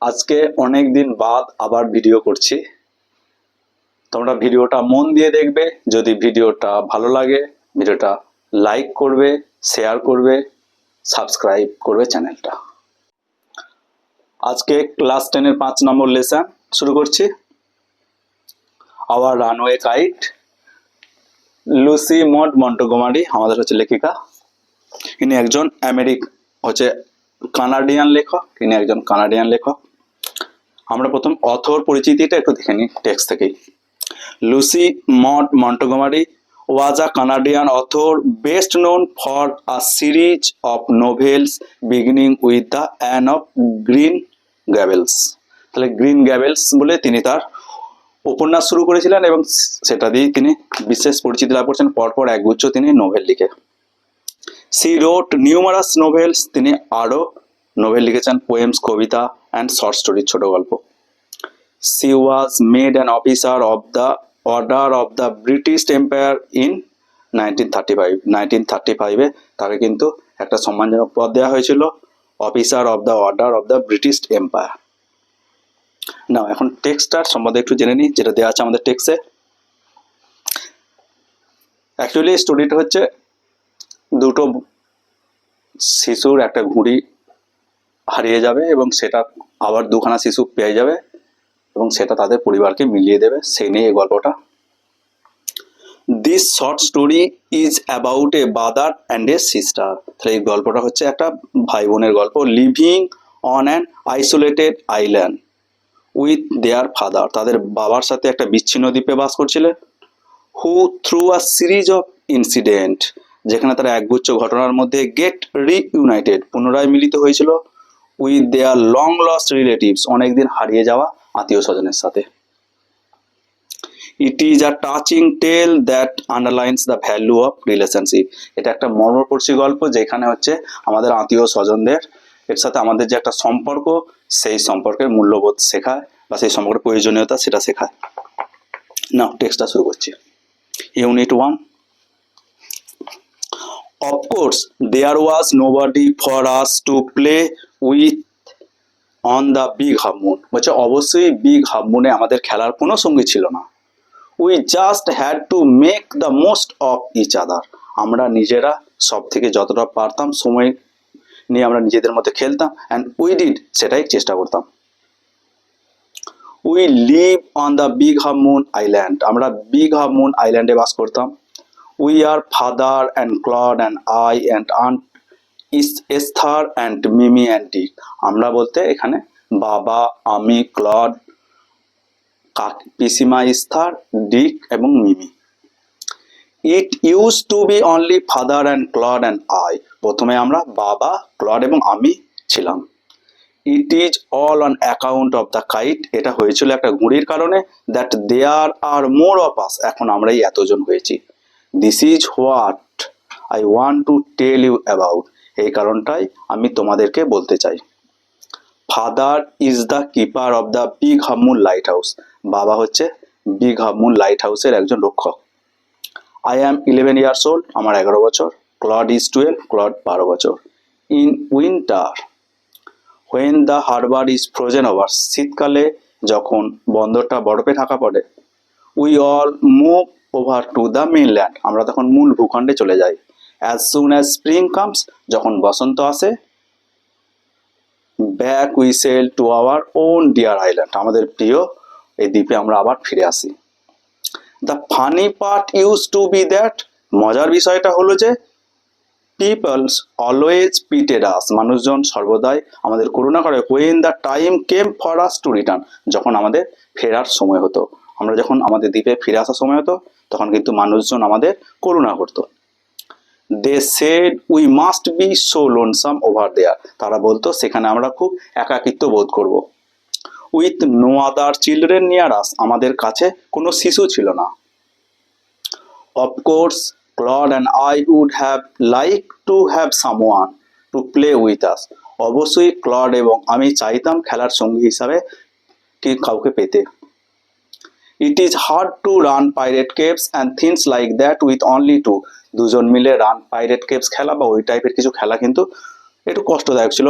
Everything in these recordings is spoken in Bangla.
আজকে অনেক দিন বাদ আবার ভিডিও করছি। তোমরা ভিডিওটা মন দিয়ে দেখবে। যদি ভিডিওটা ভালো লাগে ভিডিওটা লাইক করবে, শেয়ার করবে, সাবস্ক্রাইব করবে চ্যানেলটা। আজকে ক্লাস 10-এর 5 নম্বর লেসন শুরু করছি। Our runway kite. Lucy Maud Montgomery আমাদের হচ্ছে লেখিকা। ইনি একজন কানাডিয়ান লেখক। আমরা প্রথম অথর পরিচিতিটা একটু দেখে নিই টেক্সট থেকেই। Lucy Maud Montgomery was a Canadian author best known for a series of novels beginning with the Anne of Green Gables. তাহলে গ্রিন গ্যাবেলস বলে তিনি তার উপন্যাস শুরু করেছিলেন এবং সেটা দিয়ে তিনি বিশেষ পরিচিতি লাভ করেছেন। পরপর একগুচ্ছ তিনি নোভেল লিখে। She wrote numerous novels. তিনি আরো নোভেল লিখেছেন, পোয়েমস, কবিতা অ্যান্ড শর্ট স্টোরি, ছোট গল্প। She was made an officer of the Order of the British Empire in 1935. 1935-এ তাকে কিন্তু একটা সম্মানজনক পদ দেওয়া হয়েছিল, officer of the order of the British empire. না, এখন টেক্সটার সম্বন্ধে একটু জেনে নিই, যেটা দেওয়া আছে আমাদের টেক্সে। অ্যাকচুয়ালি স্টোরিটা হচ্ছে দুটো শিশুর একটা ঘুড়ি হারিয়ে যাবে এবং সেটা আবার দুখানা শিশু পেয়ে যাবে এবং সেটা তাদের পরিবারকে মিলিয়ে দেবে, সেই নিয়ে এই গল্পটা। This short story is about a brother and a sister. তাহলে এই গল্পটা হচ্ছে একটা ভাই বোনের গল্প। Living on an isolated island with their father. তাদের বাবার সাথে একটা বিচ্ছিন্ন দ্বীপে বাস করছিলেন। Who through a series of incident, যেখানে তারা একগুচ্ছ ঘটনার মধ্যে গেট রিইউনাইটেড, পুনরায় মিলিত হয়েছিল। With their long lost relatives, অনেকদিন হারিয়ে যাওয়া আত্মীয় স্বজনের সাথে। It is a touching tale that underlines the value of relationship. এটা একটা মর্মস্পর্শী গল্প যেখানে হচ্ছে আমাদের আত্মীয় স্বজনদের এর সাথে আমাদের যে একটা সম্পর্ক, সেই সম্পর্কের মূল্যবোধ শেখায় বা সেই সম্পর্কের প্রয়োজনীয়তা সেটা শেখায়। না, টেক্সটটা শুরু করছি। Unit 1। Of course, there was nobody for us to play with on the big half moon. বলছে অবশ্যই বিগ হাফ মুনে আমাদের খেলার কোনো সঙ্গী ছিল না। We just had to make the most of each other. আমরা নিজেরা সব থেকে যতটা পারতাম সময় নিয়ে আমরা নিজেদের মধ্যে খেলতাম, and we did, সেটাই চেষ্টা করতাম। We live on the big half moon island. আমরা বিগ হাফ মুন আইল্যান্ডে বাস করতাম। We are father and Claude and I and aunt Esther and Mimi and Dick. আমরা বলতে এখানে বাবা, আমি, ক্লড, পিসিমা ইস্থার, ডিক এবং মিমি। It used to be only father and Claude and I. প্রথমে আমরা বাবা, ক্লড এবং আমি ছিলাম। It is all on account of the kite. এটা হয়েছিল একটা ঘুড়ির কারণে। That there are more of us. এখন আমরাই এতজন হয়েছি। This is what I want to tell you about. এই কারণটাই আমি তোমাদেরকে বলতে চাই। Father is the keeper of the Big Half Moon Lighthouse. বাবা হচ্ছে বিগ হাফ মুন লাইট হাউসের একজন রক্ষক। I am 11 years old. আমার 11 বছর। Claude is 12. Claude 12 বছর। In winter, when the harbor is frozen over. শীতকালে যখন বন্দরটা বরফে ঢাকা পড়ে, we all move over to the mainland. আমরা তখন মূল ভূখণ্ডে চলে যাই। As soon as spring comes, যখন বসন্ত আসে, back we sail to our own dear island. আমাদের প্রিয় এই দ্বীপে আমরা আবার ফিরে আসি। The funny part used to be that, মজার বিষয়টা হলো যে people always pitied us. মানুষজন সর্বদাই আমাদের করুণা করে। When the time came for us to return. যখন আমাদের ফেরার সময় হতো, আমরা যখন আমাদের দ্বীপে ফিরে আসার সময় হতো, তখন কিন্তু মানুষজন আমাদের করুণা করতো। They said we must be so lonesome over there. তারা বলতো সেখানে আমরা খুব একাকিত্ব বোধ করব। With no other children near us. আমাদের কাছে কোনো শিশু ছিল না। Of course, Claude and I would have liked to have someone to play with us. অবশ্যই ক্লড এবং আমি চাইতাম খেলার সঙ্গী হিসাবে কাউকে পেতে। It is hard to run pirate caves and things like that with only two. দুজন মিলে রান পাইরেট কেভস খেলা বা ওই টাইপের কিছু খেলা কিন্তু একটু কষ্টদায়ক ছিল।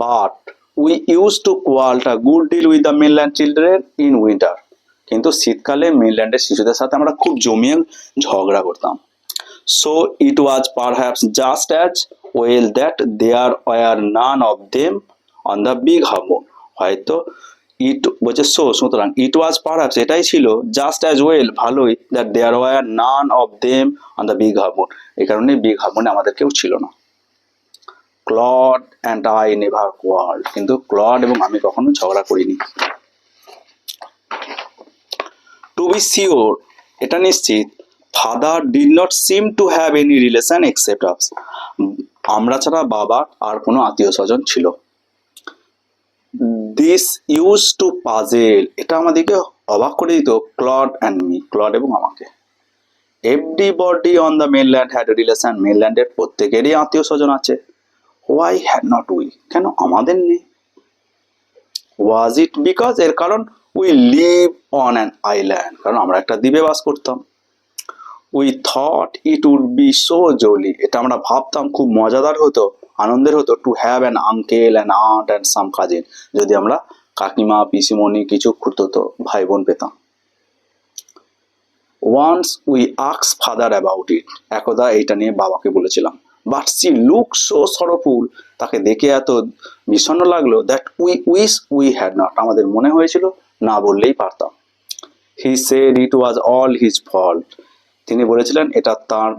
But we use to quarrel a good deal with the mainland children in winter, কিন্তু শীতকালে মেনল্যান্ডের শিশুদের সাথে আমরা খুব জমিয়ে ঝগড়া করতাম। So it was perhaps just as well that there were none of them on the big half moon. হয়তো ইট বলছে সো, সুতরাং ইট ওয়াজ পারহ্যাপস এটাই ছিল, জাস্ট অ্যাজ ওয়েল ভালোই, that there were none of them on the big half moon, এই কারণে বিগ হারমোনে আমাদের কেউ ছিল না। Claude and I never quarrel, কিন্তু ক্লড এবং আমি কখনো ঝগড়া করিনি। টু বি শিওর, এটা নিশ্চিত, father did not seem to have any relation except us, আমরা ছাড়া বাবার আর কোনো আত্মীয় স্বজন ছিল। দিস ইউজ টু পাজেল, এটা আমাদেরকে অবাক করে দিত, ক্লড অ্যান্ড মি, ক্লড এবং আমাকে। Everybody on the mainland had relation, মেনল্যান্ডের প্রত্যেকেরই আত্মীয় স্বজন আছে। হোয়াই হ্যাড নট উই, কেন আমাদের নেই? ওয়াজ ইট বিকজ, এর কারণ we live on an island, কারণ আমরা একটা দ্বীপে বাস করতাম। We thought it would be so jolly, এটা আমরা ভাবতাম খুব মজাদার হতো, আনন্দের হতো, to have an uncle and aunt and some cousin, যদি আমরা কাকিমা পিসিমণি কিছু খুঁড়তো ভাই বোন পেতাম। ওয়ান্স উই আক্স ফাদার অ্যাবাউট ইট, একদা এইটা নিয়ে বাবাকে বলেছিলাম। But she look so sorrowful, তাকে দেখে এত বিষণ্ণ লাগলো, that we wish we had not, আমাদের মনে হয়েছিল না বললেই পারতাম। He said it was all his fault, তিনি বলেছিলেন এটা তার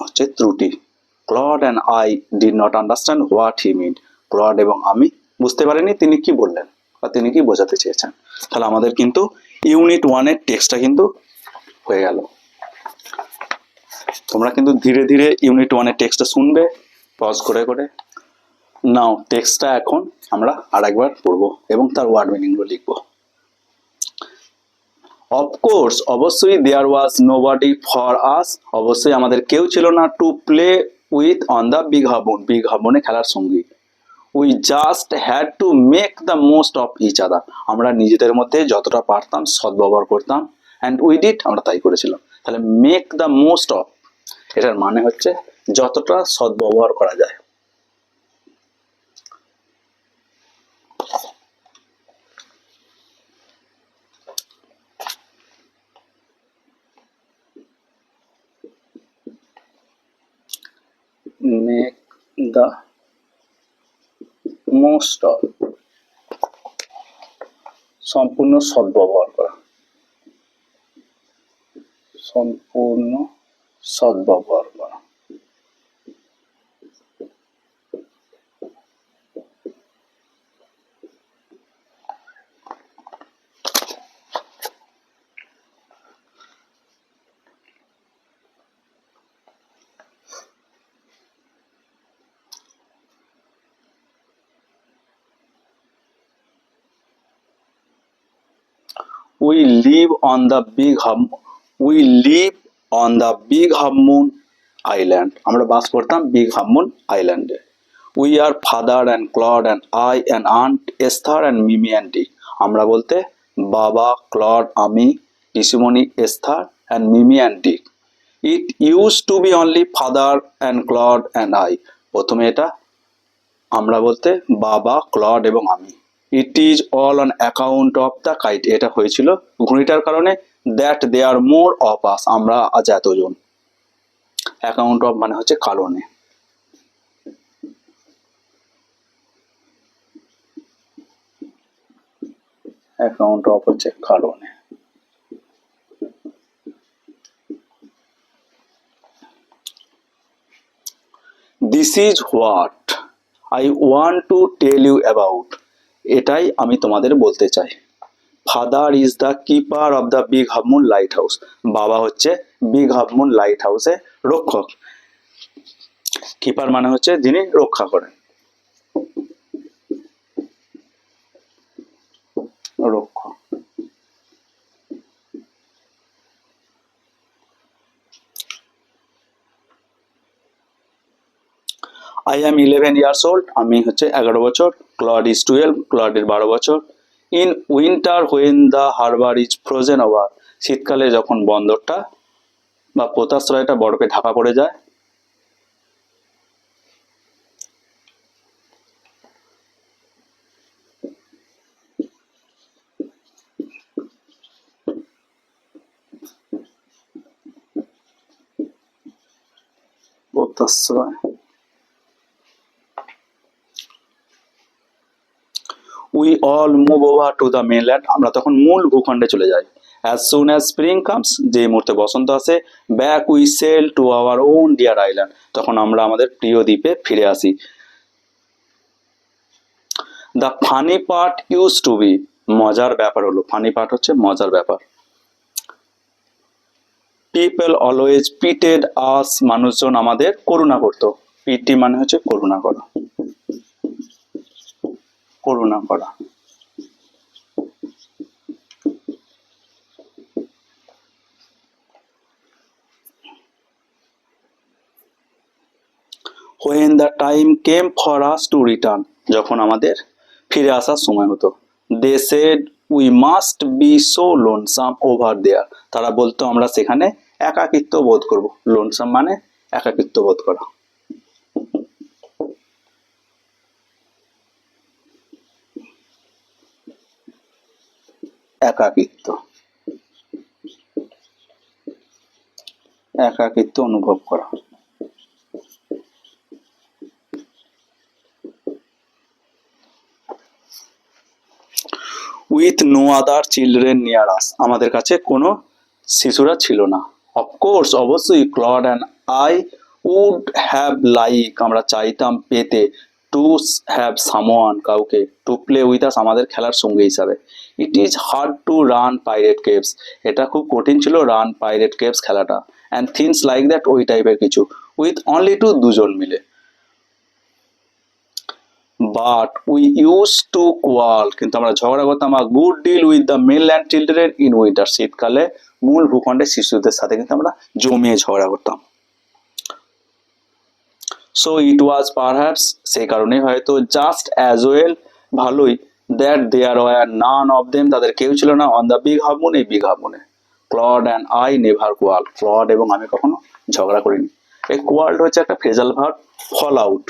হচ্ছে ত্রুটি। Claude and I did not understand what he mean, Claude এবং আমি বুঝতে পারিনি তিনি কি বললেন বা তিনি কি বোঝাতে চেয়েছেন। তাহলে আমাদের কিন্তু ইউনিট 1-এর টেক্সটটা কিন্তু হয়ে গেল। তোমরা কিন্তু ধীরে ধীরে ইউনিট 1-এর টেক্সটটা শুনবে পজ করে করে। নাও টেক্সটটা এখন আমরা আরেকবার পড়বো এবং তার ওয়ার্ড মিনিংগুলো লিখবো। অফকোর্স, অবশ্যই, দেয়ার ওয়াজ নোবডি ফর আস, অবশ্যই আমাদের কেউ ছিল না, to play with on the big Harmon, big হারমোনে খেলার সঙ্গী। We just had to make the most of each other, আমরা নিজেদের মধ্যে যতটা পারতাম সদ্ব্যবহার করতাম। অ্যান্ড উই ডিড, আমরা তাই করেছিলাম। তাহলে মেক দ্য মোস্ট অফ, এটার মানে হচ্ছে যতটা সদ্ব্যবহার করা যায়। মেক দ্য মোস্ট অফ, সম্পূর্ণ সদ্ব্যবহার করা, সম্পূর্ণ সদ্ব্যবহার করা। We live on the we live on the big Half Island, আমরা বাস করতাম বিগ হামুন আইল্যান্ডে। We are father and Claude and I and aunt Esther and Mimi and Dick, আমরা বলতে বাবা, ক্লড, আমি, পিসিমণি, Esther and Mimi and Dick. It used to be only father and Claude and I, প্রথমে এটা আমরা বলতে বাবা, ক্লড এবং আমি। It is all on account of the kite, এটা হয়েছিল ঘুড়িটার কারণে। That they R more of us, আমরা আজ এতজন। অ্যাকাউন্ট অফ মানে হচ্ছে কারণে। অ্যাকাউন্ট অফ হচ্ছে কারণে। This is what I want to tell you about, এটাই আমি তোমাদের বলতে চাই। Father is the keeper of the big half moon lighthouse, বাবা হচ্ছে বিগ হাফমুন লাইট হাউসের রক্ষক। কিপার মানে হচ্ছে যিনি রক্ষা করেন, রক্ষক। আই অ্যাম 11 years old, আমি হচ্ছে 11 বছর। ক্লড ইজ 12, ক্লডের 12 বছর। In winter when the harbour is frozen over, শীতকালে যখন বন্দরটা বা পোতাশ্রয়টা বরফে ঢাকা পড়ে যায়। তস্মাৎ we all move over to the mainland, আমরা তখন মূল ভূখণ্ডে চলে যাই। as soon as spring comes, যে মুহূর্তে বসন্ত আসে, back we sail to our own dear island, তখন আমরা আমাদের প্রিয় দ্বীপে ফিরে আসি। the funny part used to be, মজার ব্যাপার হলো, ফানি পার্ট হচ্ছে মজার ব্যাপার। people always pitied us, মানুষজন আমাদের করুণা করতো। পিটি মানে হচ্ছে করুণা করা, করুণা করা। when the time came for us to return, যখন আমাদের ফিরে আসার সময় হতো, they said we must be so lonesome over there, তারা বলতো আমরা সেখানে একাকিত্ব বোধ করব। লোনসাম মানে একাকিত্ব বোধ করা। একাকিত্ব, একাকিত্ব অনুভব করা। with no other children near us, আমাদের কাছে কোনো শিশুরা ছিল না। of course, অবশ্যই clod and I would have like, আমরা চাইতাম পেতে, to have someone, কাউকে, to play with us, আমাদের খেলার সঙ্গী হিসাবে। it is hard to run pirate caves, এটা খুব কঠিন ছিল রান পাইরেট কেভস খেলাটা, and things like that, ওই টাইপের কিছু, with only two, দুজন মিলে। but we used to quarrel, কিন্তু আমরা ঝগড়া করতাম a good deal with the mainland children in winter, শীতকালে মূল ভূখণ্ডের শিশুদের সাথে কিন্তু আমরা জমিয়ে ঝগড়া করতাম। so it was perhaps, সেই কারণে হয়তো just as well, ভালোই, that there were none of them, তাদের কেউ ছিল না on the big half moon, এই big half moon এ। Claude and I never quarrel, Claude এবং আমি কখনো ঝগড়া করিনি। এই quarrel হচ্ছে একটা ফ্রেজাল ভার্ব, fall out।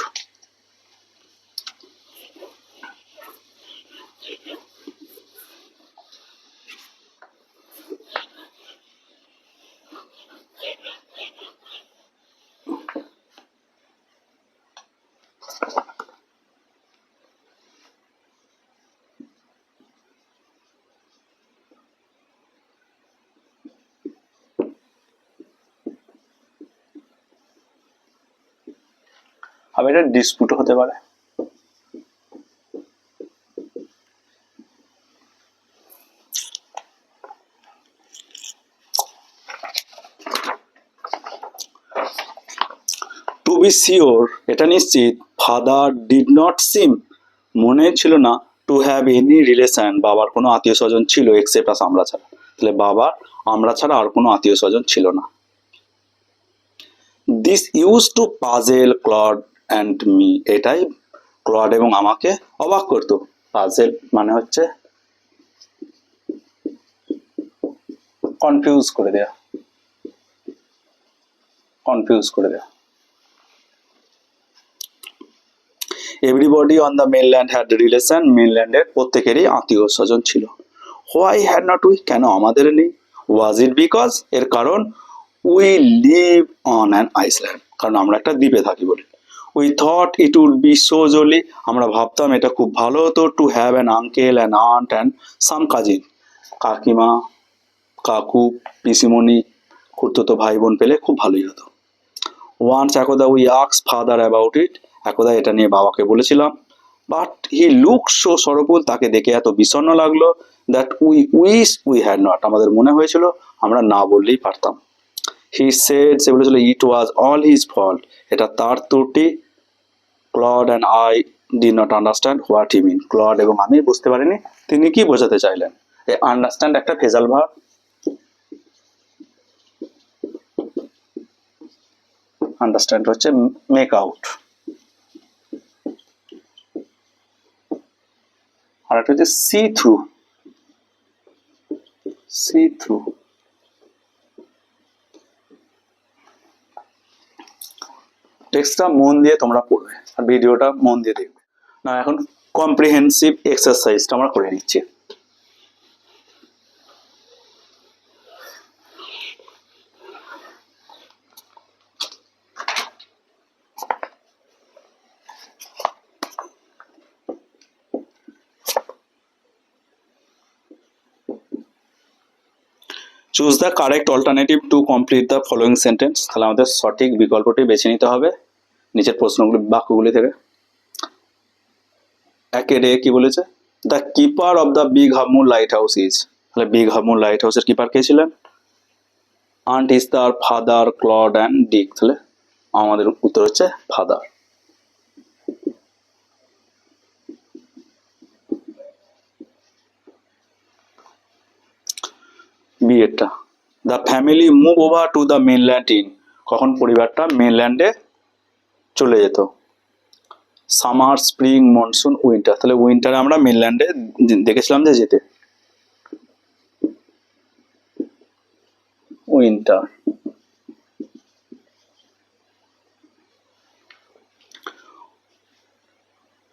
আবার এটা ডিসপুট হতে পারে। টু বি শিওর, এটা নিশ্চিত, ফাদার ডিড নট সিম, মনে ছিল না, টু হ্যাভ এনি রিলেশন, বাবার কোনো আত্মীয় স্বজন ছিল এক্সেপ্ট আস, আমরা ছাড়া, তাহলে বাবার আমরা ছাড়া আর কোনো আত্মীয় স্বজন ছিল না। This use to puzzle Claude and me, এটাই ক্লড এবং আমাকে অবাক করতো। পাজেল মানে হচ্ছে কনফিউজ করে দেয়া, কনফিউজ করে দেয়া। Everybody on the mainland had relation, মেনল্যান্ডের প্রত্যেকেরই আত্মীয় স্বজন ছিল। হোয়াই হ্যাড নট উই, কেন আমাদের নেই? ওয়াজ ইট বিকজ, এর কারণ, we live on an island, কারণ আমরা একটা দ্বীপে থাকি বলে। We thought it would be so jolly, আমরা ভাবতাম এটা খুব ভালো হতো, to have an uncle and aunt and some cousin, কাকিমা, কাকু, পিসিমণি, খুড়তুতো ভাই বোন পেলে খুব ভালোই হতো। ওয়ান্স একদা উই আক্স ফাদার অ্যাবাউট ইট, একদা এটা নিয়ে বাবাকে বলেছিলাম, বাট হি লুক সো সরবুল, তাকে দেখে এত বিষণ্ণ লাগলো, that we wish we had not, আমাদের মনে হয়েছিল আমরা না বললেই পারতাম। হি সেড, সে বলেছিল, it was all his fault, এটা তার ত্রুটি। Claude and I did not understand what he mean, Claude এবং আমি বুঝতে পারিনি তিনি কি বোঝাতে চাইলেন। এই আন্ডারস্ট্যান্ড একটা ফেজাল ভার্ব, আন্ডারস্ট্যান্ড হচ্ছে মেক আউট, আর একটা হচ্ছে সি থ্রু, সি থ্রু। টেক্সটটা মন দিয়ে তোমরা পড়বে আর ভিডিওটা মন দিয়ে দেখবে না। এখন কম্প্রিহেন্সিভ এক্সারসাইজটা আমরা করে নিচ্ছি। Choose the correct alternative to complete the following sentence. তাহলে আমাদের সঠিক বিকল্পটি বেছে নিতে হবে নিচের প্রশ্নগুলি বাক্যগুলি থেকে। একের এ কি বলেছে, the keeper of the big Hamu lighthouse is. তাহলে বিগ হামু লাইট হাউসের কিপার কে ছিলেন? আন্ট ইজ তার ফাদার ক্লড অ্যান্ড ডিক। তাহলে আমাদের উত্তর হচ্ছে ফাদার। বি এরটা, the family move over to the mainland in. কখন পরিবারটা মেনল্যান্ডে চলে যেত? Summer, spring, monsoon, winter. তাহলে উইন্টারে আমরা মেনল্যান্ডে দেখেছিলাম যে যেতে। Winter.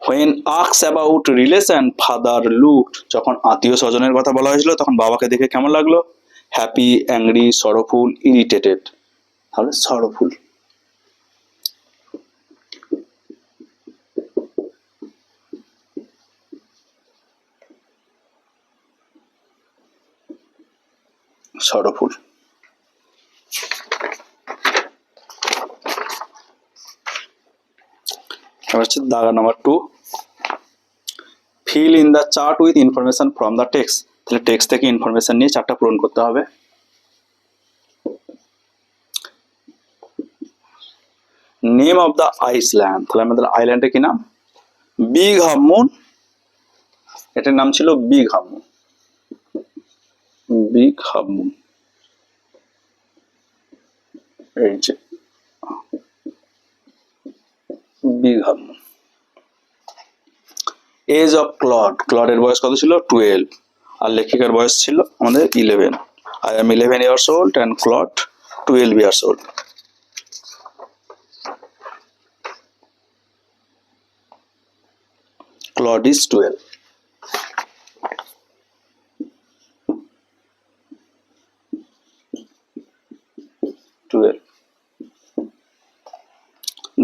when asked about relation father looked, যখন আত্মীয় স্বজনের কথা বলা হয়েছিল তখন বাবাকে দেখে কেমন লাগলো? Happy, angry, sorrowful, irritated. তাহলে সরোফুল। সরোফুল। এবার হচ্ছে দাগা number 2, fill in the chart with information from the text. তাহলে টেক্সট থেকে ইনফরমেশন নিয়ে চার্টটা পূরণ করতে হবে। Name of the island. তাহলে আমাদের আইল্যান্ডের কি নাম? Big Hamun. এটার নাম ছিল বিগ হামুন। Big Hamun. এই যে big Hamun. Age of Claude. ক্লডের বয়স কত ছিল? 12। আর লেখিকার বয়স ছিল আমাদের 11। I am 11 years old and Claude 12 years old. Claude is 12.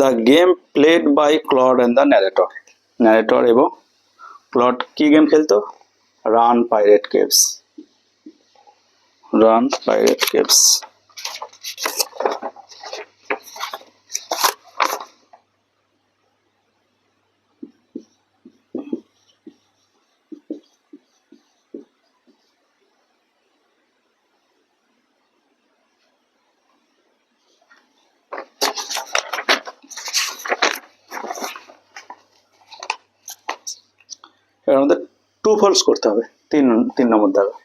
The game played by Claude and the narrator. narrator এবং ক্লড কি গেম খেলতো? Run pirate caves. Run pirate caves. এবার আমাদের টু ফলস করতে হবে। তিন নম্বর দাগা।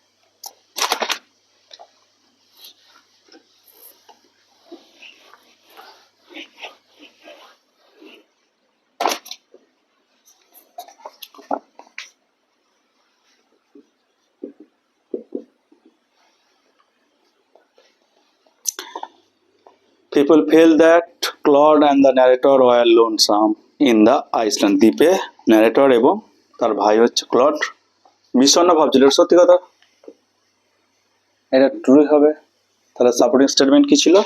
People feel that Claude and the narrator were lonesome in the Iceland. দ্বীপে narrator এবং তার ভাই হচ্ছে ক্লড বিষণ্ণ ভাবছিল। সত্যি কথা, এটা ট্রুই হবে। তাহলে সাপোর্টিং স্টেটমেন্ট কি ছিল?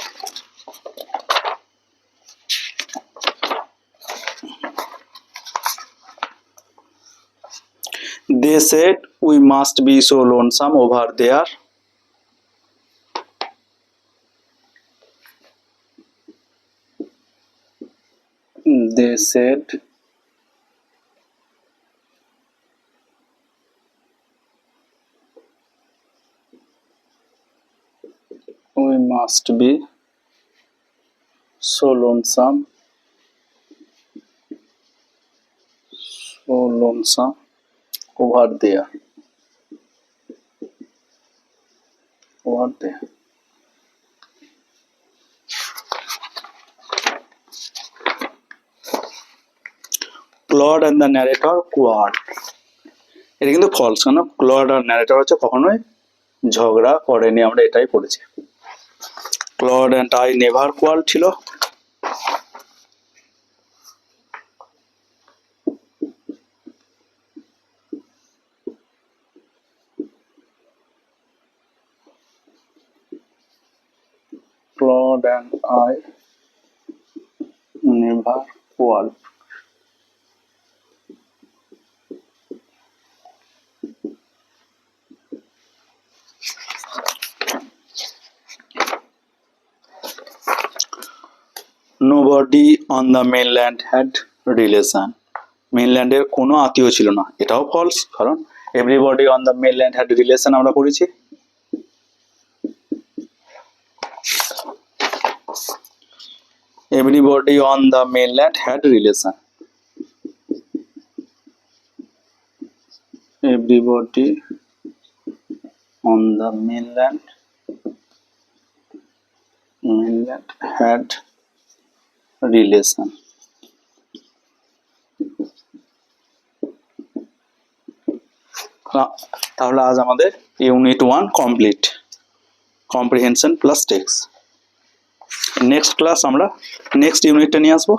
They said we must be so lonesome over there. They said we must be so lonesome over there. Over there. Claude and the narrator quarreled. এটা কিন্তু ফলস, কেন? ক্লড আর ন্যারেটর হচ্ছে কখনোই ঝগড়া করেনি, আমরা এটাই পড়েছি। Claude and I never quarrel ছিল। Claude and I never quarrel. Nobody on the mainland had relation, মেনল্যান্ডের কোনো আত্মীয় ছিল না, এটাও ফলস, কারণ everybody on the mainland had relation আমরা করেছি। Everybody on the mainland had relation, everybody on the mainland had relation. তাহলে আজ আমাদের unit 1 complete, comprehension plus text. Next class আমরা নেক্সট ইউনিটটা নিয়ে আসবো।